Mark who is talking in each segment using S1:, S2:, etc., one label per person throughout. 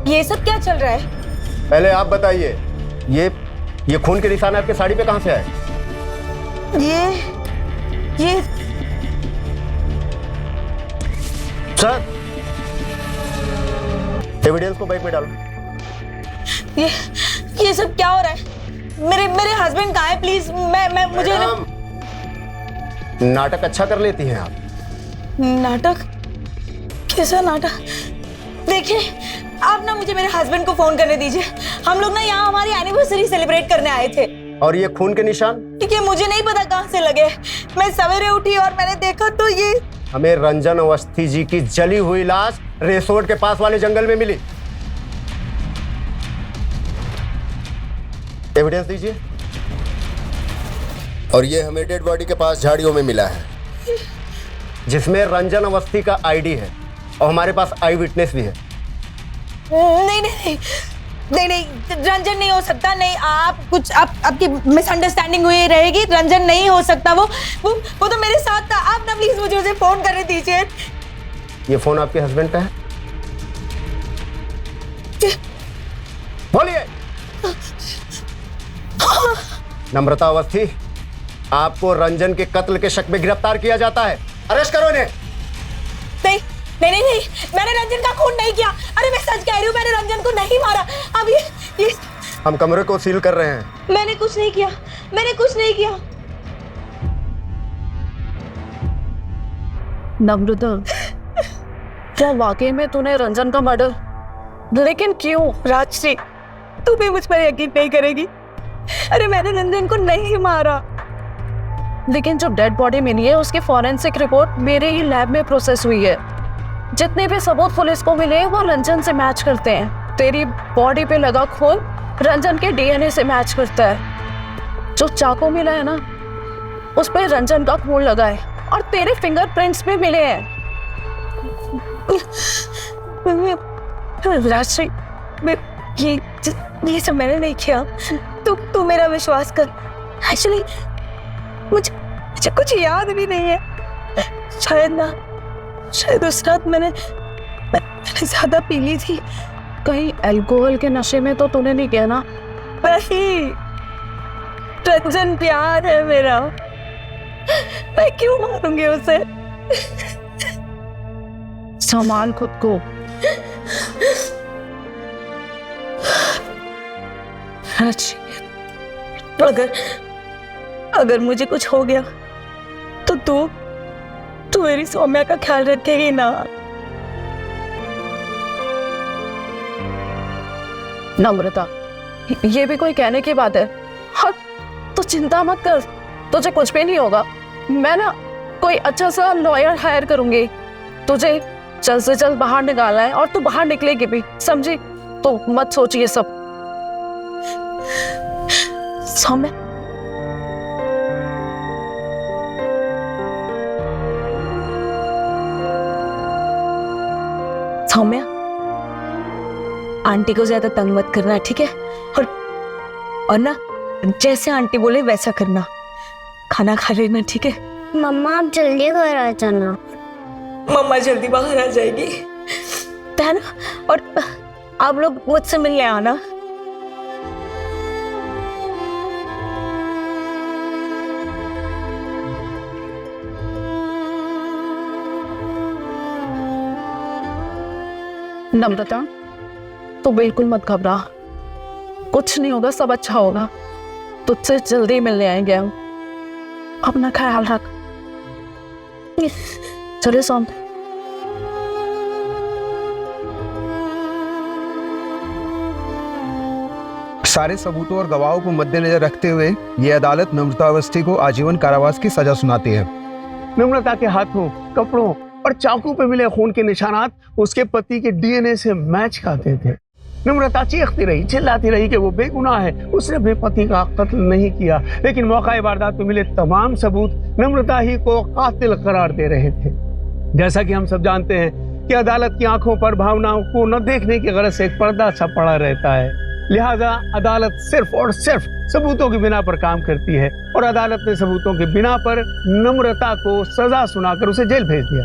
S1: ये सब क्या चल रहा है?
S2: पहले आप बताइए, ये खून के निशान आपके साड़ी पे कहां से आए?
S1: ये
S2: सर, एविडेंस को बैग में डालो।
S1: ये सब क्या हो रहा है? मेरे हस्बैंड कहाँ है? प्लीज मुझे
S2: नाटक अच्छा कर लेती हैं आप।
S1: नाटक? कैसा नाटक? देखिए, आप ना मुझे मेरे हस्बैंड को फोन करने दीजिए। हम लोग ना यहाँ हमारी एनिवर्सरी सेलिब्रेट करने आए थे।
S2: और ये खून के निशान?
S1: ठीक है, मुझे नहीं पता कहाँ से लगे। मैं सवेरे उठी और मैंने देखा तो ये
S2: हमें रंजन अवस्थी जी की जली हुई लाश रिसोर्ट के पास वाले जंगल में मिली। एविडेंस दीजिए। और ये हमें डेड बॉडी के पास झाड़ियों में मिला है, जिसमें रंजन अवस्थी का आईडी है और हमारे पास आई विटनेस भी है।
S1: नहीं, रंजन नहीं हो सकता। नहीं, आपकी मिसअंडरस्टैंडिंग हुई रहेगी। रंजन नहीं हो सकता। वो तो मेरे साथ था। आप ना प्लीज मुझे उसे फोन करने दीजिए।
S2: ये फोन आपके हस्बैंड का है? बोलिए। नम्रता अवस्थी, आपको रंजन के कत्ल के शक में गिरफ्तार किया जाता है। अरेस्ट करो इन्हें।
S1: नहीं, मैंने रंजन का खून नहीं किया। अरे मैं सच कह रही हूँ, मैंने रंजन को नहीं मारा। अब ये
S2: हम कमरे को सील कर रहे हैं।
S1: मैंने कुछ नहीं किया।
S3: नम्रता, क्या वाकई में तूने रंजन का मर्डर? लेकिन क्यों?
S1: राजश्री, तू भी मुझ पर यकीन नहीं करेगी। अरे मैंने रंजन को नहीं मारा।
S3: लेकिन जो डेड बॉडी मिली है उसकी फॉरेंसिक रिपोर्ट मेरे ही लैब में प्रोसेस हुई है। जितने भी सबूत पुलिस को मिले वो रंजन से मैच करते हैं। तेरी बॉडी पे लगा खून रंजन के डीएनए से मैच करता है। जो चाकू मिला है ना, उस पर रंजन का खून लगा है और तेरे फिंगरप्रिंट्स भी मिले हैं।
S1: राजश्री, ये सब मैंने नहीं किया। तू मेरा विश्वास कर। एक्चुअली मुझे कुछ याद भी नहीं है। शायद उस रात मैंने ज्यादा पी ली थी।
S3: कहीं अल्कोहल के नशे में तो तूने नहीं किया ना?
S1: नहीं, रंजन प्यार है मेरा। मैं क्यों मारूंगी उसे?
S3: संभाल खुद को।
S1: अगर मुझे कुछ हो गया तो तू मेरी सौम्या का ख्याल रखेगी ना?
S3: नम्रता, ये भी कोई कहने की बात है? हाँ, तो चिंता मत कर, तुझे कुछ भी नहीं होगा। मैं ना कोई अच्छा सा लॉयर हायर करूंगी। तुझे जल्द से जल्द बाहर निकालना है और तू बाहर निकलेगी भी, समझी? तो मत सोच ये सब।
S1: सौम्या, आंटी को ज्यादा तंग मत करना, ठीक है? और ना जैसे आंटी बोले वैसा करना। खाना खा लेना, ठीक है?
S4: मम्मा आप जल्दी घर आ जाना।
S1: मम्मा जल्दी बाहर आ जाएगी, है ना? और आप लोग मुझसे मिलने आना।
S3: नम्रता, तो बिल्कुल मत घबरा, कुछ नहीं होगा, सब अच्छा होगा। तुझसे जल्दी मिलने आएंगे हम। अपना ख्याल रख। चलिए सोम।
S5: सारे सबूतों और गवाहों को मद्देनजर रखते हुए ये अदालत नम्रता अवस्थी को आजीवन कारावास की सजा सुनाती है।
S6: नम्रता के हाथों, कपड़ों और चाकू पे मिले खून के निशानात उसके पति के डीएनए से मैच खाते थे। नम्रता चीखती रही, चिल्लाती रही कि वो बेगुनाह है, उसने अपने पति का कत्ल नहीं किया। लेकिन मौका वारदात पे मिले तमाम सबूत नम्रता ही को कातिल करार दे रहे थे। जैसा कि हम सब जानते हैं कि अदालत की आंखों पर भावनाओं को न देखने की गरज से एक पर्दा सा पड़ा रहता है। लिहाजा अदालत सिर्फ और सिर्फ सबूतों की बिना पर काम करती है और अदालत ने सबूतों की बिना पर नम्रता को सजा सुनाकर उसे जेल भेज दिया।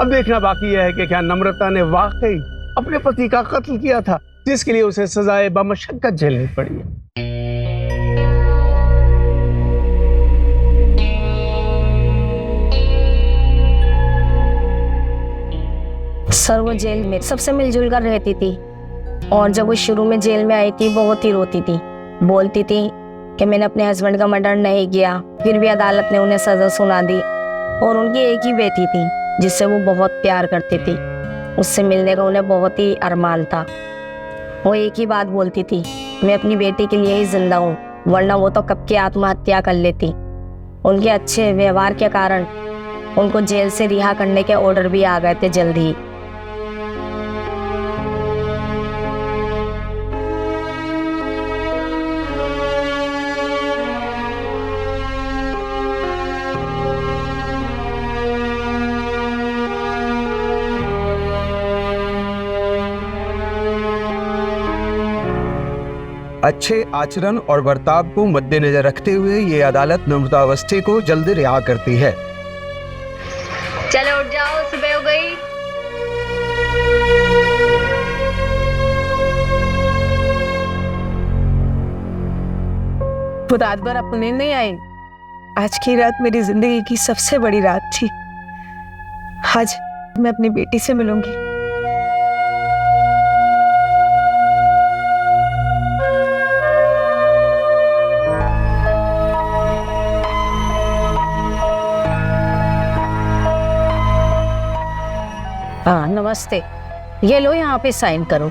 S6: अब देखना बाकी यह है कि क्या नम्रता ने वाकई अपने पति का कत्ल किया था जिसके लिए उसे सजाए बमशक्कत झेलनी पड़ी है।
S4: सर वो जेल में सबसे मिलजुल कर रहती थी, और जब वो शुरू में जेल में आई थी बहुत ही रोती थी, बोलती थी कि मैंने अपने हस्बैंड का मर्डर नहीं किया। फिर भी अदालत ने उन्हें सजा सुना दी। और उनकी एक ही बेटी थी जिससे वो बहुत प्यार करती थी, उससे मिलने का उन्हें बहुत ही अरमान था। वो एक ही बात बोलती थी, मैं अपनी बेटी के लिए ही जिंदा हूँ, वरना वो तो कब की आत्महत्या कर लेती। उनके अच्छे व्यवहार के कारण उनको जेल से रिहा करने के ऑर्डर भी आ गए थे जल्द ही।
S5: अच्छे आचरण और बर्ताव को मद्देनजर रखते हुए ये अदालत नम्रता अवस्थी को जल्द रिहा करती है।
S4: चलो उठ जाओ, सुबह हो गई।
S1: वो रात भर अपने नहीं आई। आज की रात मेरी जिंदगी की सबसे बड़ी रात थी। आज मैं अपनी बेटी से मिलूंगी।
S3: हाँ नमस्ते, ये लो यहाँ पे साइन करो।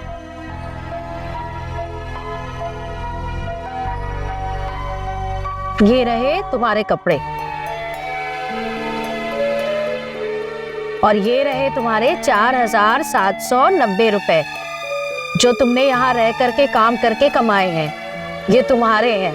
S3: ये रहे तुम्हारे कपड़े और ये रहे तुम्हारे 4,790 रुपए जो तुमने यहाँ रह करके काम करके कमाए हैं, ये तुम्हारे हैं।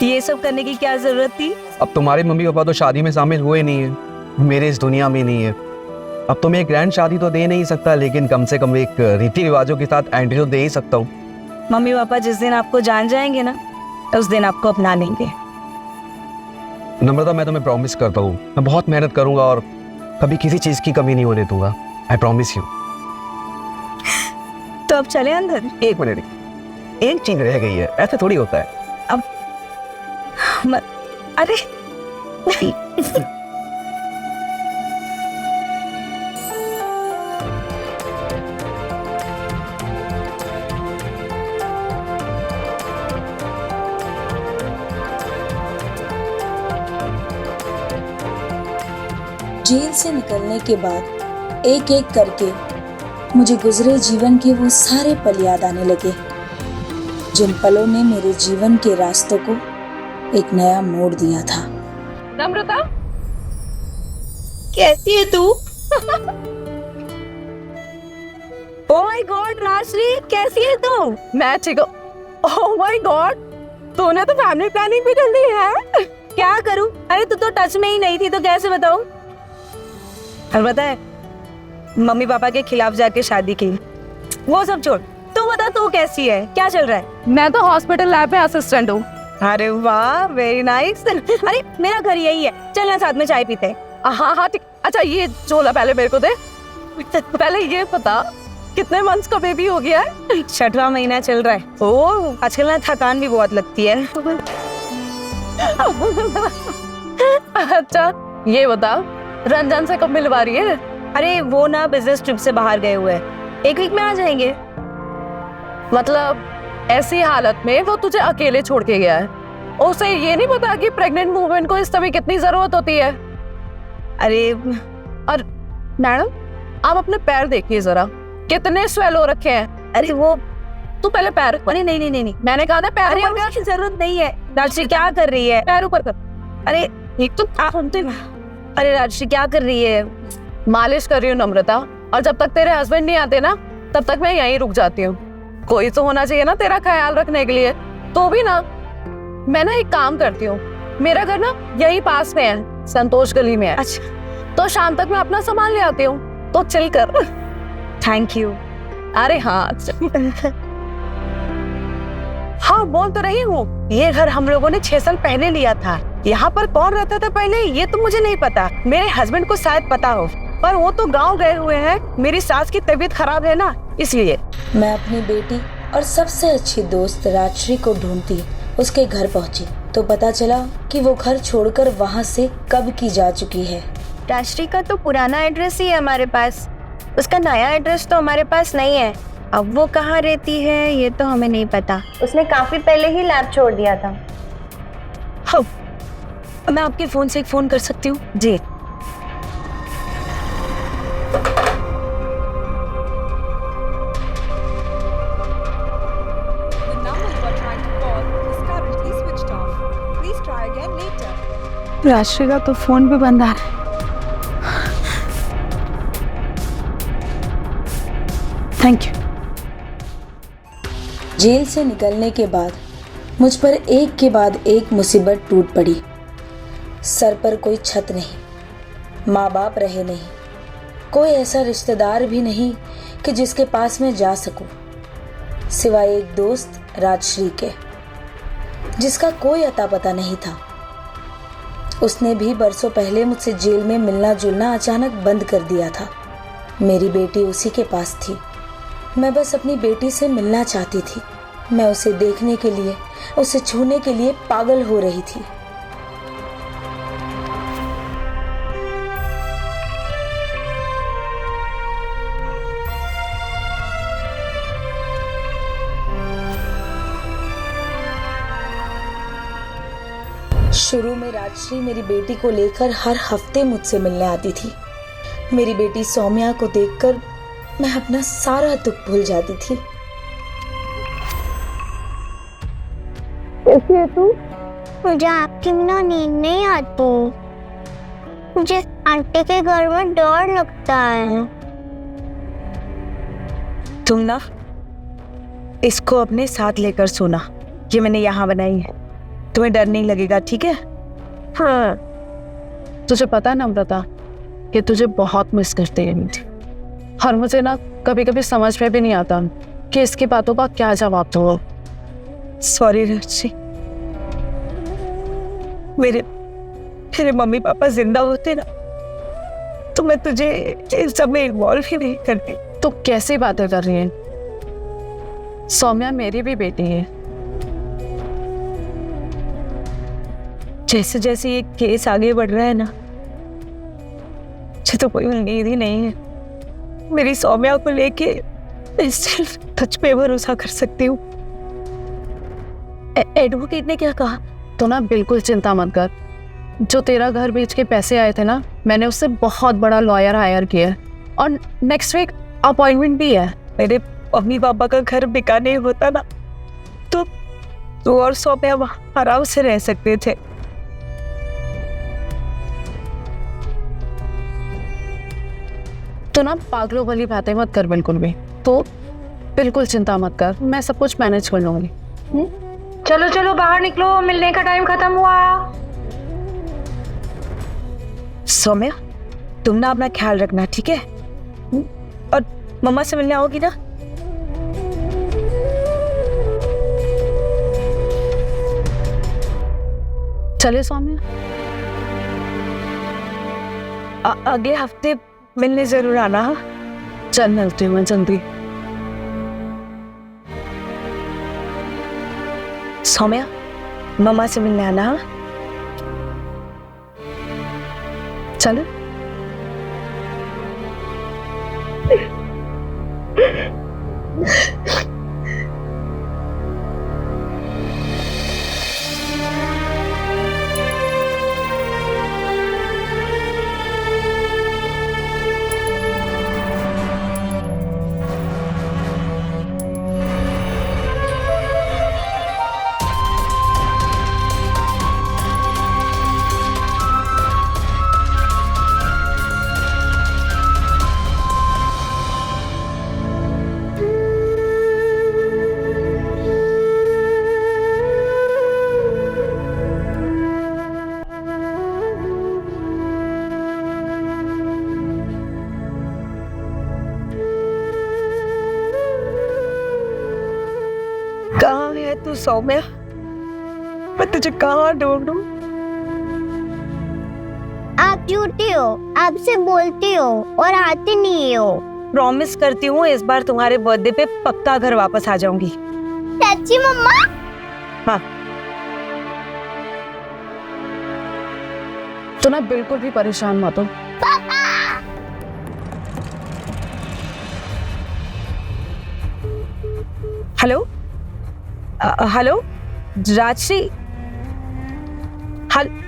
S1: ये सब करने की क्या जरूरत थी?
S5: अब तुम्हारे मम्मी पापा तो शादी में शामिल हुए नहीं है, मेरे इस दुनिया में नहीं है। अब तो मैं एक ग्रैंड शादी तो दे नहीं सकता, लेकिन कम से कम एक रीति रिवाजों के साथ एंट्री तो दे ही सकता हूँ।
S1: मम्मी पापा जिस दिन आपको जान जाएंगे ना, उस दिन आपको अपना लेंगे।
S5: नम्रता, मैं तुम्हें प्रॉमिस करता हूँ, मैं बहुत मेहनत करूंगा और कभी किसी चीज की कमी नहीं होने दूंगा। I promise you.
S1: तो अब चले अंदर।
S5: एक मिनट, एक चीज रह गई है, ऐसे थोड़ी होता है।
S1: अरे
S7: जेल से निकलने के बाद एक एक करके मुझे गुजरे जीवन के वो सारे पल याद आने लगे, जिन पलों ने मेरे जीवन के रास्तों को एक नया मोड़ दिया था।
S3: नम्रता,
S1: कैसी है तू? ओह माय गॉड राजश्री, कैसी है तू?
S3: मैं ठीक हूँ। ओह माय गॉड, तूने तो फैमिली प्लानिंग भी कर ली है।
S1: क्या करूं? अरे तू तो टच में ही नहीं थी, तो कैसे बताऊं? और पता है, मम्मी पापा के खिलाफ जाके शादी की। वो सब छोड़, तू बता तू कैसी है, क्या चल रहा है?
S3: मैं तो हॉस्पिटल लैब में असिस्टेंट हूँ।
S1: अरे वाह, वेरी नाइस। अरे मेरा घर यही है, चलना साथ में चाय पीते हैं।
S3: हाँ हाँ ठीक। अच्छा ये झोला पहले मेरे को दे। पहले ये पता कितने मंथ्स का बेबी हो गया है?
S1: 6वां महीना चल रहा है। ओह, आजकल ना थकान भी बहुत लगती है।
S3: अच्छा ये बता, रंजन से कब मिलवा रही है?
S1: अरे वो ना बिजनेस ट्रिप से बाहर गए हुए हैं, 1 वीक में आ जाएंगे।
S3: मतलब ऐसी हालत में वो तुझे अकेले छोड़ के गया है? उसे ये नहीं पता कि प्रेग्नेंट वुमेन को इस समय कितनी जरूरत होती है।
S1: अरे
S3: और मैडम, आप अपने पैर देखिए जरा, कितने स्वेल हो रखे हैं।
S1: अरे वो
S3: तू पहले पैर,
S1: अरे नहीं,
S3: मैंने कहा था पैर
S1: अरे
S3: ऊपर कर।
S1: उसकी जरूरत नहीं है। राजश्री क्या कर रही है?
S3: पैर ऊपर कर।
S1: अरे
S3: एक तो आप सुनते ना,
S1: अरे राजश्री क्या कर रही है?
S3: मालिश कर रही हूँ नम्रता, और जब तक तेरे हस्बैंड नहीं आते ना तब तक मैं यहीं रुक जाती हूँ। कोई तो होना चाहिए ना तेरा ख्याल रखने के लिए। तो भी ना, मैं ना एक काम करती हूँ, मेरा घर ना यही पास में है, संतोष गली में है।
S1: अच्छा,
S3: तो शाम तक मैं अपना सामान ले आती हूँ, तो चल कर।
S1: Thank you.
S3: अरे हाँ
S1: हाँ बोल तो रही हूँ, ये घर हम लोगों ने 6 साल पहले लिया था। यहाँ पर कौन रहता था पहले ये तो मुझे नहीं पता, मेरे हस्बैंड को शायद पता हो, पर वो तो गांव गए हुए हैं। मेरी सास की तबीयत खराब है ना, इसलिए।
S7: मैं अपनी बेटी और सबसे अच्छी दोस्त राजश्री को ढूंढती उसके घर पहुंची तो पता चला कि वो घर छोड़कर वहां से कब की जा चुकी है।
S4: राजश्री का तो पुराना एड्रेस ही है हमारे पास, उसका नया एड्रेस तो हमारे पास नहीं है। अब वो कहाँ रहती है ये तो हमें नहीं पता। उसने काफी पहले ही लैब छोड़ दिया था।
S1: हाँ, मैं आपके फोन से एक फोन कर सकती हूँ? जी।
S3: राजश्री का तो फोन भी बंद आ रहा है। Thank you.
S7: जेल से निकलने के बाद मुझ पर एक के बाद एक मुसीबत टूट पड़ी। सर पर कोई छत नहीं, माँ बाप रहे नहीं, कोई ऐसा रिश्तेदार भी नहीं कि जिसके पास मैं जा सकूं, सिवाय एक दोस्त राजश्री के, जिसका कोई अता पता नहीं था। उसने भी बरसों पहले मुझसे जेल में मिलना जुलना अचानक बंद कर दिया था। मेरी बेटी उसी के पास थी। मैं बस अपनी बेटी से मिलना चाहती थी। मैं उसे देखने के लिए, उसे छूने के लिए पागल हो रही थी। शुरू में राजश्री मेरी बेटी को लेकर हर हफ्ते मुझसे मिलने आती थी। मेरी बेटी सौम्या को देखकर मैं अपना सारा दुख भूल जाती थी।
S8: मुझे आपकी बिना नींद नहीं आती। मुझे आंटी के घर में डर लगता है।
S1: तुम ना इसको अपने साथ लेकर सोना, ये मैंने यहाँ बनाई है, तुम्हें डर नहीं लगेगा, ठीक है?
S3: हाँ, तुझे पता है नम्रता कि तुझे बहुत मिस करती है मीठी, और मुझे ना कभी कभी समझ में भी नहीं आता कि इसकी बातों का क्या जवाब दो।
S1: सॉरी राजश्री, मेरे मम्मी पापा जिंदा होते ना तो मैं तुझे इस सब में इन्वॉल्व ही नहीं करती।
S3: तो कैसी बातें कर रही है? सौम्या मेरी भी बेटी है।
S1: जैसे जैसे ये केस आगे बढ़ रहा है ना, मुझे तो कोई उम्मीद ही नहीं है। मेरी सौम्या को लेके मैं सिर्फ तुझ पे भरोसा कर सकती हूँ।
S3: एडवोकेट ने क्या कहा? तो ना बिल्कुल चिंता मत कर, जो तेरा घर बेच के पैसे आए थे ना, मैंने उससे बहुत बड़ा लॉयर हायर किया है, और नेक्स्ट वीक अपॉइंटमेंट भी है।
S1: मेरे मम्मी पापा का घर बिका नहीं होता ना तो तू और सौम्या वहाँ आराम से रह सकते थे।
S3: तो ना पागलों वाली बातें मत कर बिल्कुल भी। तो बिल्कुल चिंता मत कर, मैं सब कुछ मैनेज कर लूंगी।
S4: चलो चलो बाहर निकलो, मिलने का टाइम खत्म हुआ।
S1: सौम्या, तुम ना अपना ख्याल रखना, ठीक है? और मम्मा से मिलने आओगी ना?
S3: चले सौम्या,
S1: अगले हफ्ते मिलने जरूर आना। हाँ?
S3: चल मिलती हूँ मैं जल्दी।
S1: सौम्या, मम्मा से मिलने आना। हाँ?
S3: चल। सौम्या? मैं तुझे कहाँ ढूंढूं?
S8: आप झूठी हो, आपसे बोलती हो और आती नहीं हो।
S1: प्रॉमिस करती हूँ इस बार तुम्हारे बर्थडे पे पक्का घर वापस आ जाऊंगी।
S8: सच्ची मम्मा?
S1: हाँ।
S3: तो ना बिल्कुल भी परेशान मत हो।
S1: Hello hello Rajshree,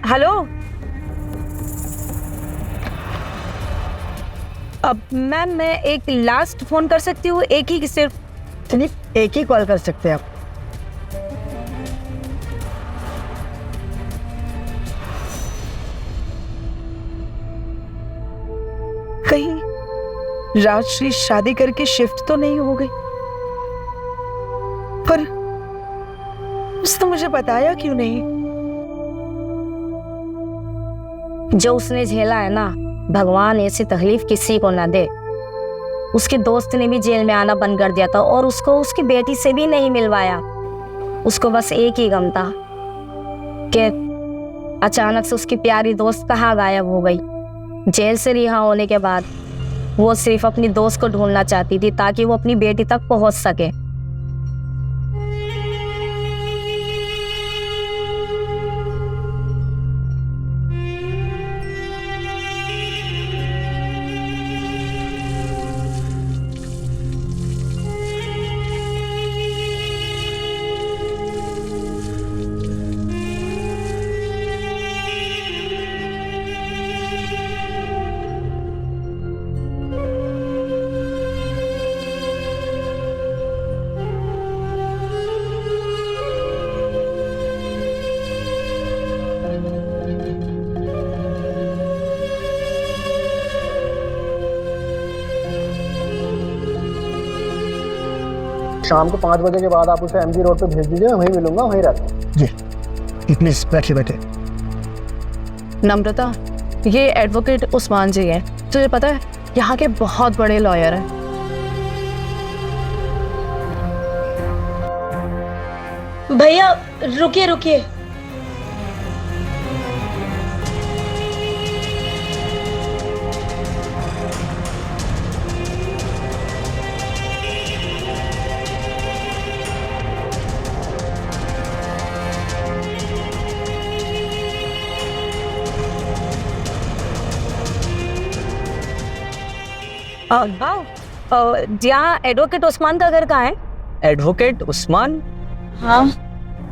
S1: hello. अब मैम मैं एक लास्ट फोन कर सकती हूँ, एक ही सिर्फ?
S9: सिर्फ एक ही कॉल कर सकते हैं आप।
S1: कहीं राजश्री शादी करके शिफ्ट तो नहीं हो गई? पर उसने मुझे बताया क्यों नहीं?
S4: जो उसने झेला है ना, भगवान ऐसी तकलीफ किसी को ना दे। उसके दोस्त ने भी जेल में आना बंद कर दिया था और उसको उसकी बेटी से भी नहीं मिलवाया। उसको बस एक ही गम था कि अचानक से उसकी प्यारी दोस्त कहाँ गायब हो गई। जेल से रिहा होने के बाद वो सिर्फ अपनी दोस्त को ढूंढना चाहती थी ताकि वो अपनी बेटी तक पहुंच सके।
S10: शाम को 5 बजे के बाद आप उसे एमजी रोड पे भेज दीजिए, वहीं मिलूंगा, वहीं रहता हूँ।
S9: जी प्लीज बैठिए बैठे।
S3: नम्रता, ये एडवोकेट उस्मान जी हैं। तुझे पता है यहाँ के बहुत बड़े लॉयर हैं।
S1: भैया रुकिए रुकिए।
S4: यहाँ एडवोकेट उस्मान का घर कहाँ है?
S11: एडवोकेट उस्मान?
S1: हाँ,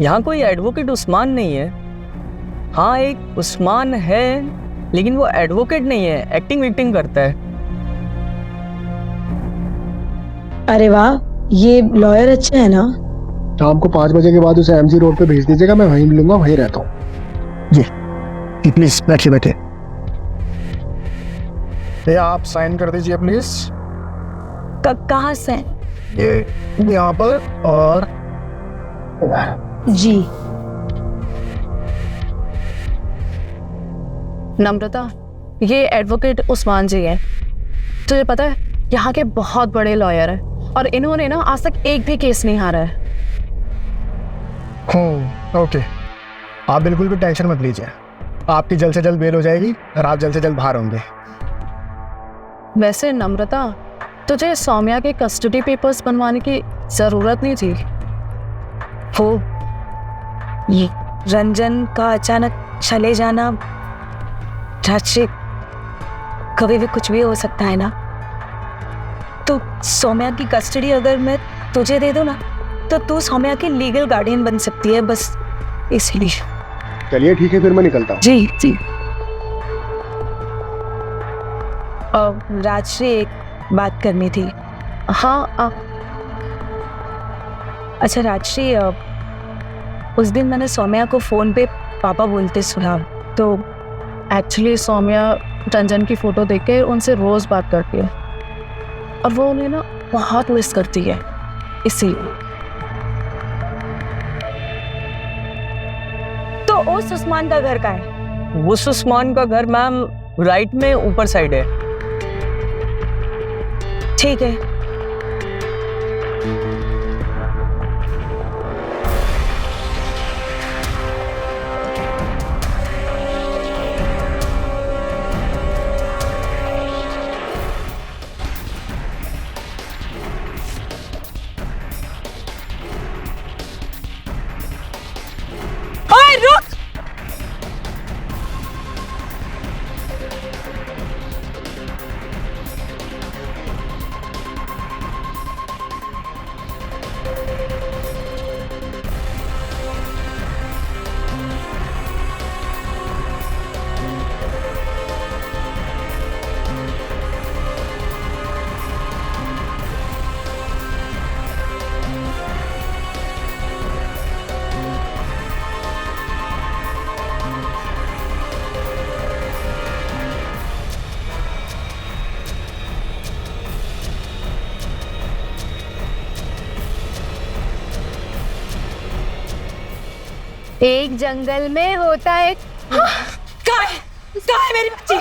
S11: यहाँ कोई एडवोकेट उस्मान नहीं है। हाँ एक उस्मान है, लेकिन वो एडवोकेट नहीं है, एक्टिंग विक्टिंग करता है।
S1: अरे वाह, ये लॉयर अच्छा है ना?
S10: शाम को 5 बजे के बाद उसे एमजी रोड पे भेज दीजिएगा, मैं वहीं मिलूंगा, वहीं रहता हूँ।
S9: जी प्लीज बैठिए बैठे।
S10: भैया आप साइन कर दीजिए प्लीज।
S1: कहाँ से?
S10: ये यहाँ पर और
S1: जी।
S3: नम्रता, ये एडवोकेट उस्मान जी हैं। तुझे पता है यहाँ के बहुत बड़े लॉयर हैं और इन्होंने ना आज तक एक भी केस नहीं हारा है।
S10: ओके, आप बिल्कुल भी टेंशन मत लीजिए, आपकी जल्द से जल्द बेल हो जाएगी और आप जल्द से जल्द बाहर होंगे।
S3: वैसे नम्रता, तुझे सौम्या के कस्टडी पेपर्स बनवाने की जरूरत नहीं थी।
S1: वो ये रंजन का अचानक चले जाना, राजश्री, कभी भी कुछ भी हो सकता है ना। तो सौम्या की कस्टडी अगर मैं तुझे दे दूं ना, तो तू सौम्या की लीगल गार्डियन बन सकती है, बस इसलिए।
S10: चलिए ठीक है, फिर मैं निकलता हूँ।
S1: जी जी। राजश्री, एक बात करनी थी।
S3: हाँ
S1: अच्छा राजश्री, उस दिन मैंने सौम्या को फोन पे पापा बोलते सुना, तो
S3: एक्चुअली सौम्या रंजन की फोटो देख के उनसे रोज बात करती है और वो उन्हें ना बहुत मिस करती है, इसीलिए।
S1: तो उस उस्मान का घर कहाँ है?
S11: उस उस्मान का घर मैम राइट में ऊपर साइड है।
S1: ठीक है।
S3: एक जंगल में होता है।
S1: कहाँ है मेरी बच्ची?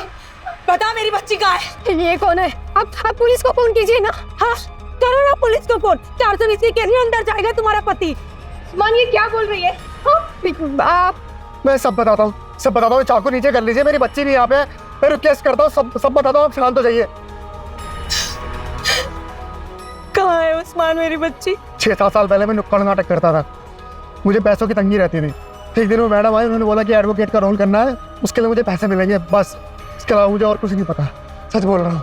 S1: बता मेरी बच्ची कहाँ है?
S3: ये कौन है? आप पुलिस को फोन कीजिए ना।
S1: हाँ करो ना पुलिस को फोन। 420 के अंदर जाएगा तुम्हारा पति।
S3: मान ये क्या बोल रही है? आप
S10: मैं सब बताता हूँ, चाकू नीचे कर लीजिए, मेरी बच्ची भी यहाँ पे है, मैं रिक्वेस्ट करता हूँ, सब बताता हूँ, आप शांत हो जाइए।
S1: कहाँ है उस्मान मेरी बच्ची?
S10: 6-7 साल पहले मैं नुक्कड़ नाटक करता था, मुझे पैसों की तंगी रहती थी। एक दिन वो मैडम आई, उन्होंने बोला कि एडवोकेट का रोल करना है, उसके लिए मुझे पैसे मिलेंगे, बस इसके अलावा मुझे और कुछ नहीं पता, सच बोल रहा हूँ।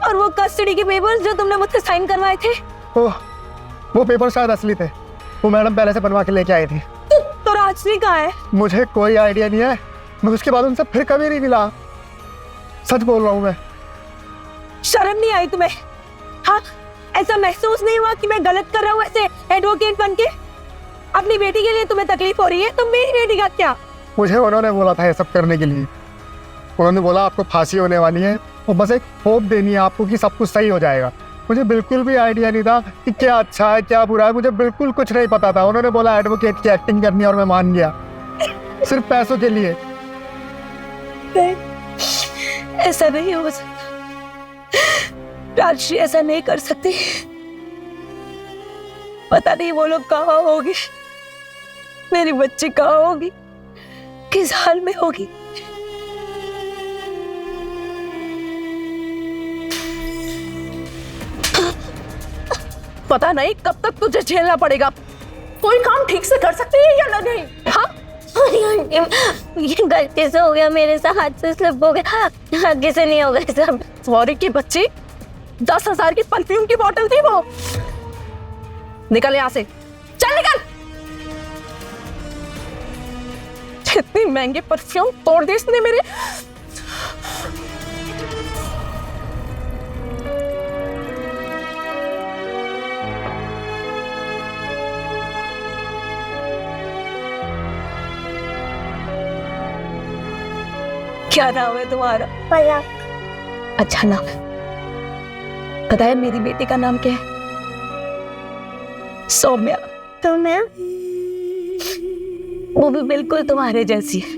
S1: और वो कस्टडी के पेपर्स जो तुमने मुझसे साइन करवाए थे,
S10: वो पेपर शायद असली थे, वो मैडम पहले से बनवा के लेके आई थी।
S1: तो राजश्री कहाँ है?
S10: मुझे कोई आइडिया नहीं है, मैं उसके बाद उनसे फिर कभी नहीं मिला, सच बोल रहा हूँ मैं।
S1: शर्म नहीं आई तुम्हें? हाँ, ऐसा महसूस नहीं हुआ कि मैं गलत कर रहा हूँ ऐसे एडवोकेट बन के? अपनी बेटी के लिए तुम्हें तकलीफ हो रही है, तो मेरी बेटी का क्या?
S10: मुझे उन्होंने बोला था ये सब करने के लिए, उन्होंने बोला आपको फांसी होने वाली है और बस एक होप देनी है आपको कि सब कुछ सही हो जाएगा। मुझे बिल्कुल भी आइडिया नहीं था कि क्या अच्छा है क्या बुरा है, मुझे बिल्कुल कुछ नहीं पता था। उन्होंने बोला एडवोकेट की एक्टिंग करनी है और मैं मान गया, सिर्फ पैसों के लिए।
S1: ऐसा नहीं हो सकता, राजश्री ऐसा नहीं कर सकती। पता नहीं वो लोग कहाँ होगी, मेरी बच्ची कहाँ होगी, किस हाल में होगी।
S3: पता नहीं कब तक तुझे झेलना पड़ेगा। कोई काम ठीक से कर सकती है या नहीं? हाँ,
S4: ये गलती से हो गया मेरे से, हाथ से स्लिप हो गया, आगे से नहीं होगा सब।
S3: सॉरी की बच्ची, 10,000 की परफ्यूम की बोतल थी वो। निकल यहाँ से, चल निकल। इतनी महंगी परफ्यूम तोड़ दी इसने मेरे।
S1: क्या नाम है तुम्हारा? अच्छा नाम है। पता है मेरी बेटी का नाम क्या है? सौम्या।
S8: तुम्हें
S1: वो भी बिल्कुल तुम्हारे जैसी है।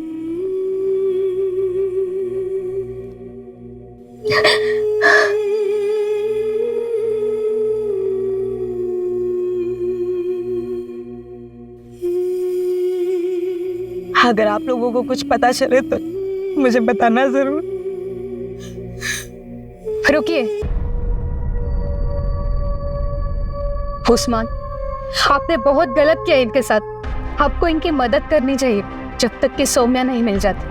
S1: अगर आप लोगों को कुछ पता चले तो मुझे बताना जरूर।
S3: रुकिए उस्मान, आपने बहुत गलत किया इनके साथ। आपको इनकी मदद करनी चाहिए जब तक कि सौम्या नहीं मिल जाती।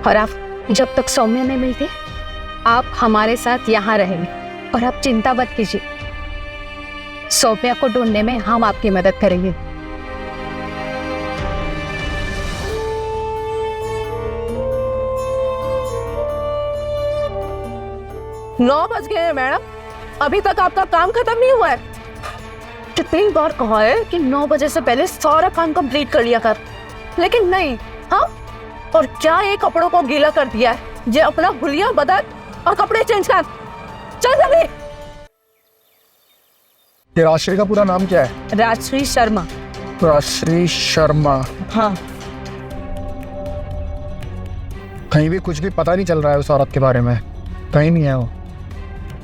S3: और आप जब तक सौम्या नहीं मिलती, आप हमारे साथ यहाँ रहेंगे। और आप चिंता मत कीजिए, सौम्या को ढूंढने में हम आपकी मदद करेंगे। 9 बज गए हैं मैडम, अभी तक आपका काम खत्म नहीं हुआ है। कितनी बार कहा है कि 9 बजे से पहले सारा काम कंप्लीट कर लिया कर, लेकिन नहीं। हाँ, और क्या ये कपड़ों को गीला कर दिया है। ये अपना हुलिया बदल और कपड़े चेंज कर, चल जल्दी।
S10: ये राजश्री का पूरा नाम क्या है?
S1: राजश्री शर्मा।
S10: राजश्री शर्मा।
S1: हाँ।
S10: कहीं भी कुछ भी पता नहीं चल रहा है उस औरत के बारे में, कहीं नहीं है वो।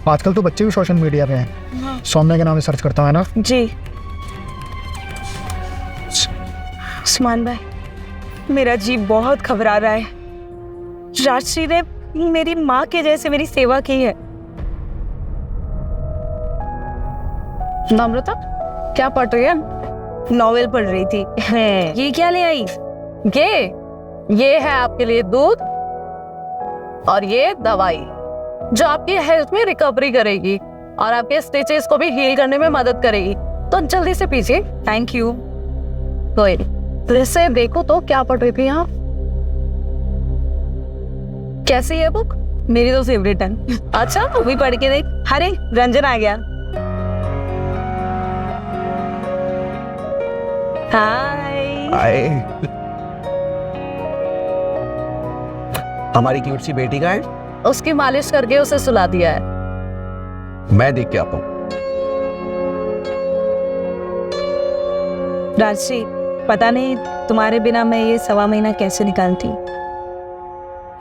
S10: आजकल तो बच्चे भी सोशल मीडिया पे हैं। हाँ। सौम्या के नाम से सर्च करता है ना
S1: जी। उस्मान भाई, मेरा जी बहुत घबरा रहा है। राजश्री ने मेरी माँ के जैसे मेरी सेवा की है।
S3: नम्रता, क्या पढ़ रही है?
S1: नॉवेल पढ़ रही थी।
S3: ये क्या ले आई? ये है आपके लिए दूध और ये दवाई जो आपकी हेल्थ में रिकवरी करेगी और आपके स्टिचेस को भी हील करने में मदद करेगी। तो जल्दी से पीजिए।
S1: Thank you.
S3: कोई वैसे देखो तो क्या पढ़ रही थी आप? कैसी है बुक?
S1: मेरी तो फेवरेट है। अच्छा, वो भी पढ़ के देख। अरे रंजन आ गया। हाय।
S5: हमारी क्यूट सी बेटी का है,
S3: उसकी मालिश करके उसे सुला दिया है।
S5: मैं देख के आता हूँ।
S1: राजश्री, पता नहीं तुम्हारे बिना मैं ये 1.25 महीना कैसे निकालती।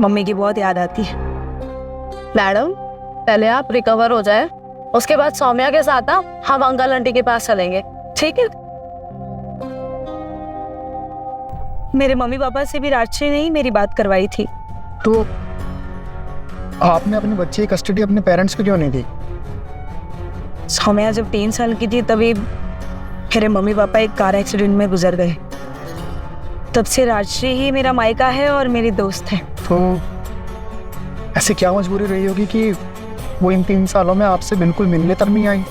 S1: मम्मी की बहुत याद आती है।
S3: मैडम, पहले आप रिकवर हो जाए, उसके बाद सौम्या के साथ ना हम अंकल आंटी के पास चलेंगे, ठीक है?
S1: मेरे मम्मी पापा से भी राजश्री ने ही मेरी बात करवाई थी।
S10: तो आपने अपनी बच्ची की कस्टडी अपने पेरेंट्स को क्यों नहीं दी?
S1: सौम्या जब 3 साल की थी तभी मेरे मम्मी पापा एक कार एक्सीडेंट में गुजर गए। तब से राजश्री ही मेरा मायका है और मेरी दोस्त है।
S10: तो ऐसे क्या मजबूरी रही होगी कि वो इन 3 सालों में आपसे बिल्कुल मिलने तक नहीं आई?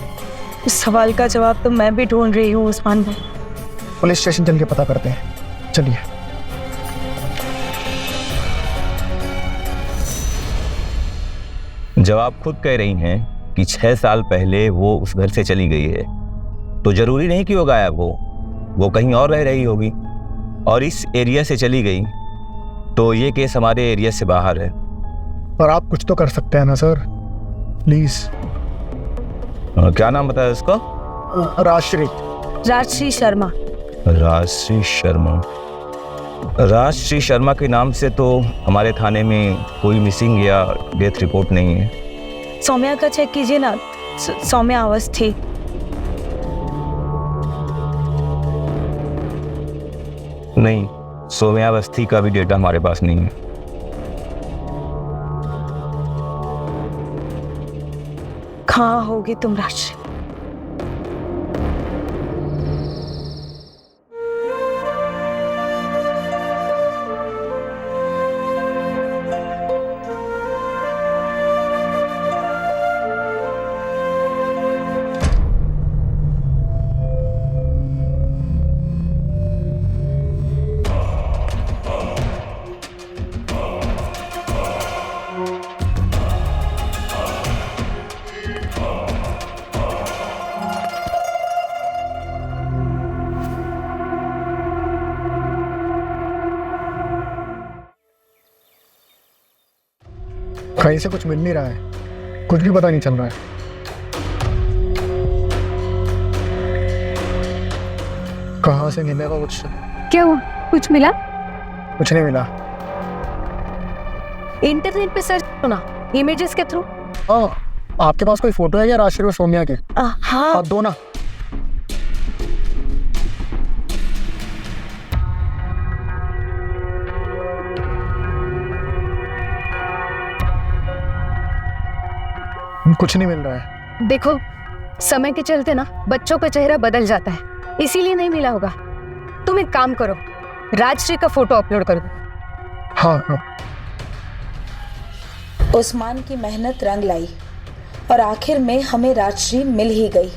S1: इस सवाल का जवाब तो मैं भी ढूंढ रही हूँ उस्मान भाई।
S10: पुलिस स्टेशन चल के पता करते हैं, चलिए।
S12: जब आप खुद कह रही हैं कि 6 साल पहले वो उस घर से चली गई है, तो जरूरी नहीं कि वो गायब हो, वो कहीं और रह रही होगी और इस एरिया से चली गई, तो ये केस हमारे एरिया से बाहर है।
S10: और आप कुछ तो कर सकते हैं ना सर, प्लीज।
S12: क्या नाम बताया उसका?
S10: राजश्री।
S1: राजश्री शर्मा।
S12: राजश्री शर्मा। राजश्री शर्मा के नाम से तो हमारे थाने में कोई मिसिंग या डेथ रिपोर्ट नहीं है।
S1: सौम्या का चेक कीजिए ना, सौम्या अवस्थी।
S12: नहीं, सौम्यावस्थी का भी डेटा हमारे पास नहीं है।
S1: कहाँ होगी तुम राजश्री?
S10: कहीं से कुछ मिल नहीं रहा है, कुछ भी पता नहीं चल रहा है। कहाँ से मिलेगा कुछ?
S3: क्या हुआ? कुछ मिला?
S10: कुछ नहीं मिला।
S3: इंटरनेट पे सर्च करो ना, इमेजेस के थ्रू।
S10: हाँ, आपके पास कोई फोटो है क्या राजश्री और सौम्या के?
S1: हाँ।
S10: आप दो ना। कुछ नहीं मिल रहा है।
S3: देखो, समय के चलते ना बच्चों का चेहरा बदल जाता है, इसीलिए नहीं मिला होगा। तुम एक काम करो, राजश्री का फोटो अपलोड कर दो।
S10: हाँ।
S7: उस्मान की मेहनत रंग लाई और आखिर में हमें राजश्री मिल ही गई।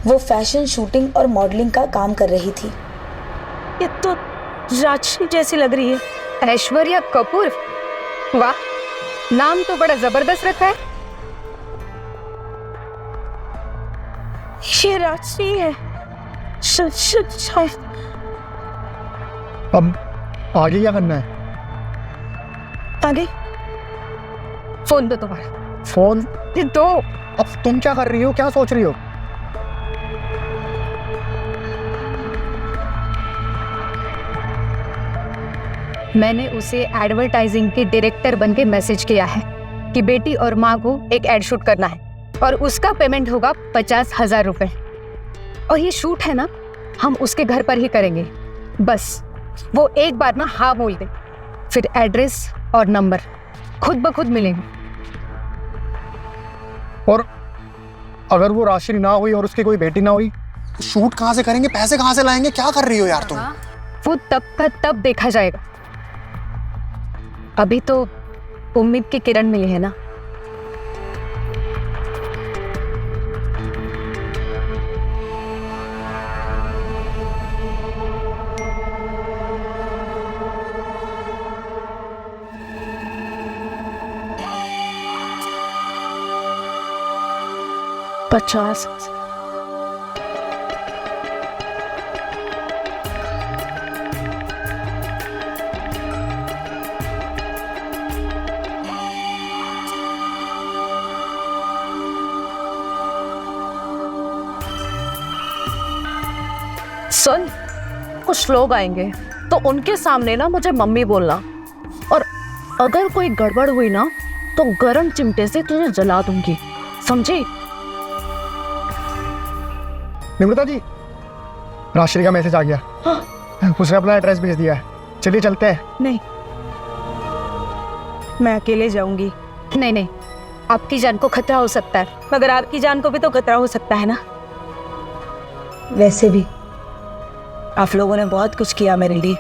S7: वो फैशन शूटिंग और मॉडलिंग का काम कर रही थी।
S1: ये तो राजश्री जैसी लग रही है।
S3: ऐश्वर्या कपूर? वाह, नाम तो बड़ा जबरदस्त रखा है।
S1: ये राजश्री है।
S10: अब आगे क्या करना है?
S1: आगे
S3: फोन दो तुम्हारा।
S10: फोन?
S3: ये दो।
S10: अब तुम क्या कर रही हो, क्या सोच रही हो?
S3: मैंने उसे एडवर्टाइजिंग के डायरेक्टर बन के मैसेज किया है कि बेटी और माँ को एक एड शूट करना है और उसका पेमेंट होगा 50,000 रुपए। और ये शूट है ना, हम उसके घर पर ही करेंगे। बस वो एक बार ना हाँ बोल दे, फिर एड्रेस और नंबर खुद ब खुद मिलेंगे।
S10: और अगर वो राशि ना हुई और उसकी कोई बेटी ना हुई, शूट कहाँ से करेंगे, पैसे कहाँ से लाएंगे? क्या कर रही हो यार तुम?
S3: वो तब का तब देखा जाएगा। अभी तो उम्मीद की किरण मिली है ना।
S1: पचास।
S3: सुन, कुछ लोग आएंगे तो उनके सामने ना मुझे मम्मी बोलना, और अगर कोई गड़बड़ हुई ना तो गरम चिमटे से तुझे जला दूंगी, समझी?
S10: निमृता जी, राशि का मैसेज आ गया। उसने अपना एड्रेस भेज दिया है, चलिए चलते हैं।
S1: नहीं, मैं अकेले जाऊंगी।
S4: नहीं नहीं, आपकी जान को खतरा हो सकता है।
S1: मगर आपकी जान को भी तो खतरा हो सकता है ना। वैसे भी आप लोगों ने बहुत कुछ किया मेरे लिए।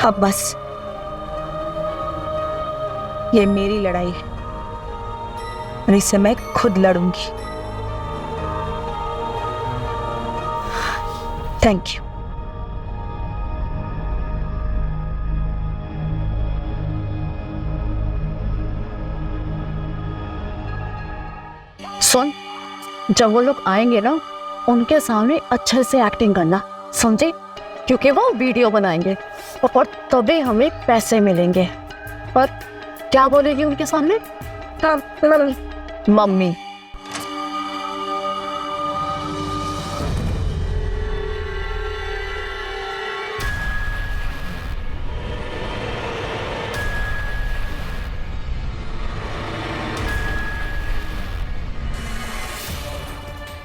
S1: अब बस ये मेरी लड़ाई है और इससे मैं खुद लड़ूंगी। Thank you.
S3: सुन, जब वो लोग आएंगे ना उनके सामने अच्छे से एक्टिंग करना, समझे? क्योंकि वो वीडियो बनाएंगे और तभी हमें पैसे मिलेंगे। और क्या बोलेगी उनके सामने?
S1: हाँ, मम्मी।
S3: मम्मी।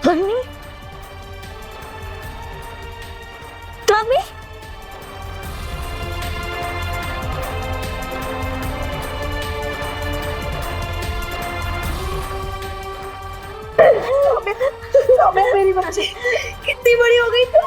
S8: मम्मी, मम्मी,
S1: मेरी बच्ची कितनी बड़ी हो गई तू।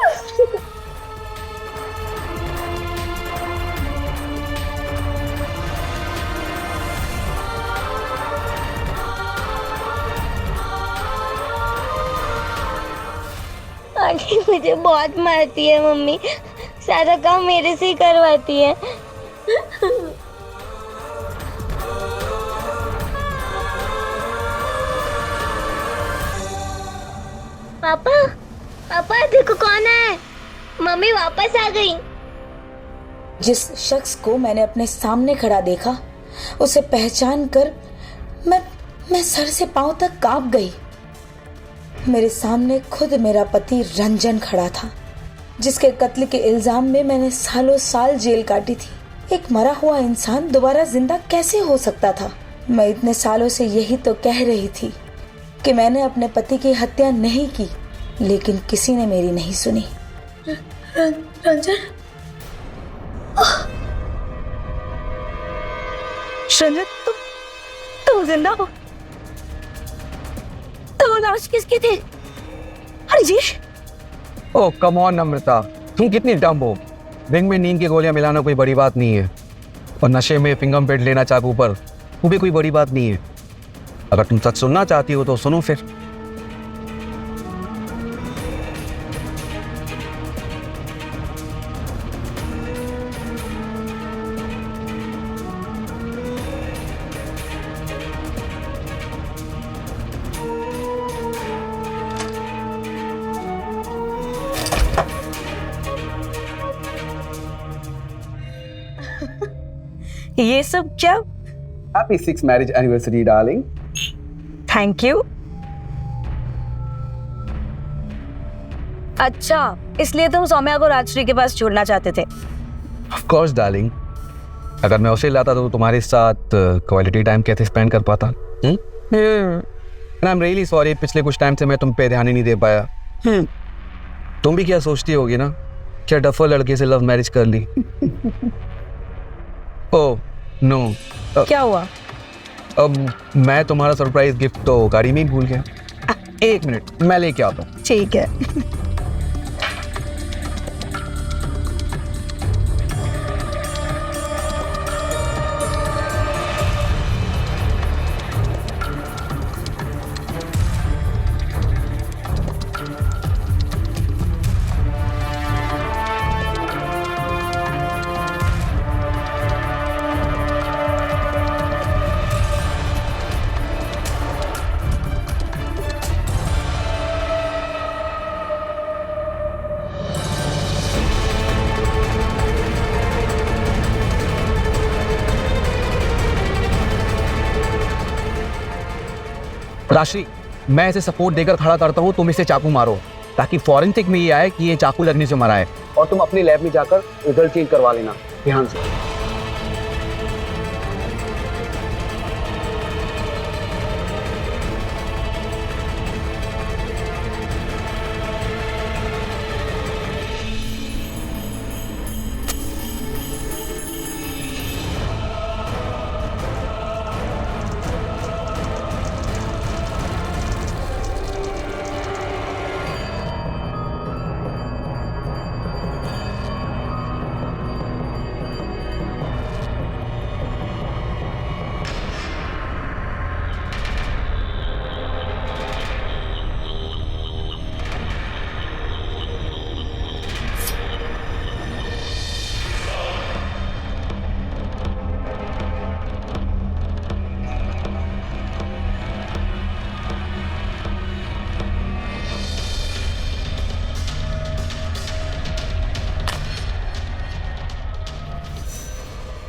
S8: आंटी मुझे बहुत मारती है मम्मी, सारा काम मेरे से ही करवाती है। पापा, पापा देखो कौन है, मम्मी वापस आ गई।
S7: जिस शख्स को मैंने अपने सामने खड़ा देखा, उसे पहचान कर मैं सर से पांव तक कांप गई। मेरे सामने खुद मेरा पति रंजन खड़ा था, जिसके कत्ल के इल्जाम में मैंने सालों साल जेल काटी थी। एक मरा हुआ इंसान दोबारा जिंदा कैसे हो सकता था? मैं इतने सालों से यही तो कह रही थी कि मैंने अपने पति की हत्या नहीं की, लेकिन किसी ने मेरी नहीं सुनी।
S1: रंजन, रंजन, तुम जिंदा हो? तो लाश किसकी थी? हरजीश?
S5: ओह कम ऑन नम्रता, तुम कितनी डम हो। रिंग में नींद की गोलियां मिलाना कोई बड़ी बात नहीं है, और नशे में फिंगम पेट लेना चाकू पर वो भी कोई बड़ी बात नहीं है। अगर तुम सच सुनना चाहती हो तो सुनो फिर।
S1: ये सब क्या?
S5: Happy 6th marriage anniversary, darling.
S1: Thank you.
S4: अच्छा, इसलिए तुम सौम्या को राजश्री के पास छोड़ना चाहते थे?
S5: Of course, darling. अगर मैं उसे लाता तो तुम्हारे साथ क्वालिटी टाइम कैसे स्पेंड कर पाता? And I'm really sorry, पिछले कुछ टाइम से मैं तुम पे ध्यान ही नहीं दे पाया। तुम भी क्या सोचती होगी ना, क्या डफर लड़के से लव मैरिज कर ली? Oh no.
S1: क्या हुआ?
S5: अब मैं तुम्हारा सरप्राइज गिफ्ट तो गाड़ी में ही भूल गया। एक मिनट, मैं लेके आता हूँ।
S1: ठीक है।
S5: राशि, मैं इसे सपोर्ट देकर खड़ा करता हूँ, तुम इसे चाकू मारो। ताकि फॉरेंसिक में ये आए कि ये चाकू लगने से मरा है।
S6: और तुम अपनी लैब में जाकर रिजल्ट चेंज करवा लेना ध्यान से।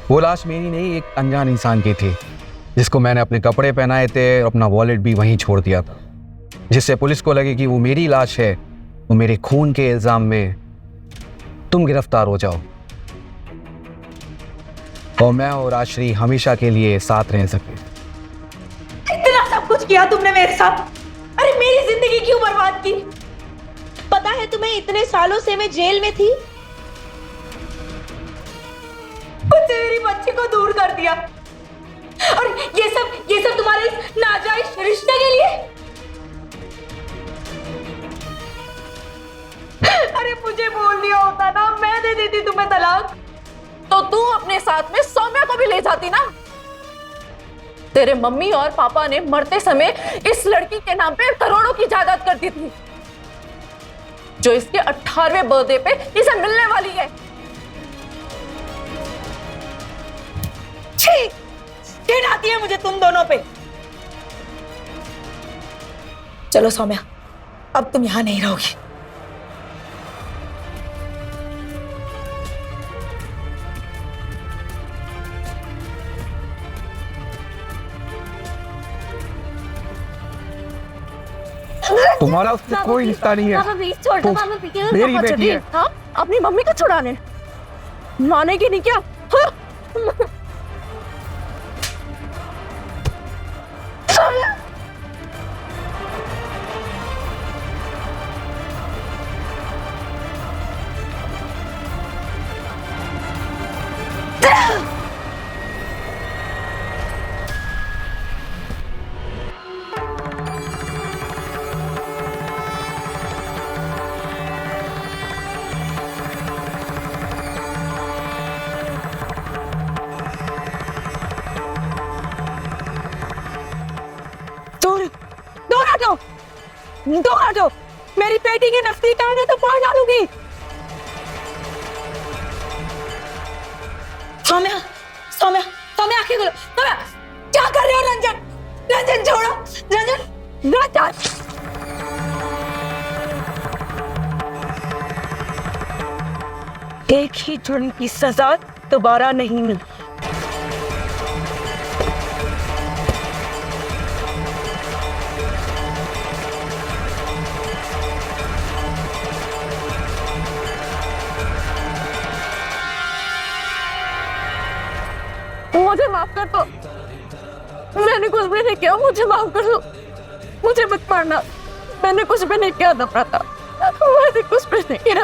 S5: वो लाश मेरी नहीं, एक अनजान इंसान की थी जिसको मैंने अपने कपड़े पहनाए थे और अपना वॉलेट भी वहीं छोड़ दिया था, जिससे पुलिस को लगे कि वो मेरी लाश है। वो मेरे खून के इल्जाम में तुम गिरफ्तार हो जाओ और मैं और आश्री हमेशा के लिए साथ रह सके।
S1: इतना सब कुछ किया तुमने मेरे साथ, अरे मेरी जिंदगी क्यों बर्बाद की? पता है तुम्हें इतने सालों से मैं जेल में थी, मुझसे मेरी बच्ची को दूर कर दिया और ये सब तुम्हारे इस नाजायज रिश्ते के लिए। अरे मुझे बोल दिया होता ना, मैं दे देती तुम्हें तलाक।
S3: तो तू अपने साथ में सौम्या को भी ले जाती ना। तेरे मम्मी और पापा ने मरते समय इस लड़की के नाम पे करोड़ों की जायदाद कर दी थी, जो इसके 18वें बर्थडे पे इसे मिलने वाली है।
S1: छी, घिन आती है मुझे तुम दोनों पे। चलो सौम्या, अब तुम यहां नहीं रहोगी।
S6: तुम्हारा उससे कोई रिश्ता नहीं है। तो मेरी बेटी है।
S3: हाँ, अपनी मम्मी को छुड़ाने मानेगी नहीं क्या? हाँ?
S1: दो हटो, मेरी बेटी की नजदीक आने तो मार डालूंगी। सौम्या, सौम्या, सौम्या आंखें खोलो। सौम्या, क्या कर रहे हो? रंजन, रंजन छोड़ो, रंजन, रंजन। एक ही जुर्म की सजा दोबारा नहीं मिली।
S3: मुझे माफ कर दो, मैंने कुछ भी नहीं किया, मुझे माफ कर दो, मुझे मत मारना, मैंने कुछ भी नहीं किया नम्रता, मैंने कुछ भी नहीं किया।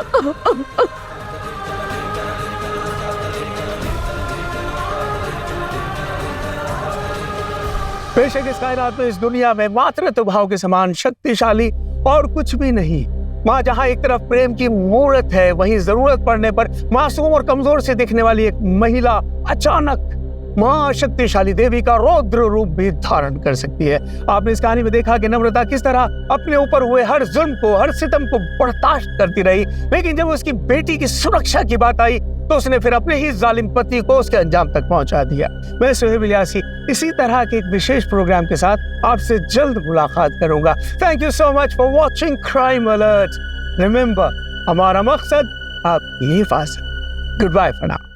S6: बेशक इस कायनात में, इस दुनिया में मातृत्व भाव के समान शक्तिशाली और कुछ भी नहीं। माँ जहाँ एक तरफ प्रेम की मूर्त है, वहीं जरूरत पड़ने पर मासूम और कमजोर से दिखने वाली एक महिला अचानक माँ शक्तिशाली देवी का रौद्र रूप भी धारण कर सकती है। आपने इस कहानी में देखा कि नम्रता किस तरह अपने ऊपर हुए हर जुल्म को, हर सितम को बर्दाश्त करती रही, लेकिन जब उसकी बेटी की सुरक्षा की बात आई तो उसने फिर अपने ही जालिम पति को उसके अंजाम तक पहुंचा दिया। मैं सुहेब इलियासी इसी तरह के एक विशेष प्रोग्राम के साथ आपसे जल्द मुलाकात करूंगा। Thank you so much for watching crime alert. Remember, हमारा मकसद आपकी हिफाजत। Goodbye for now.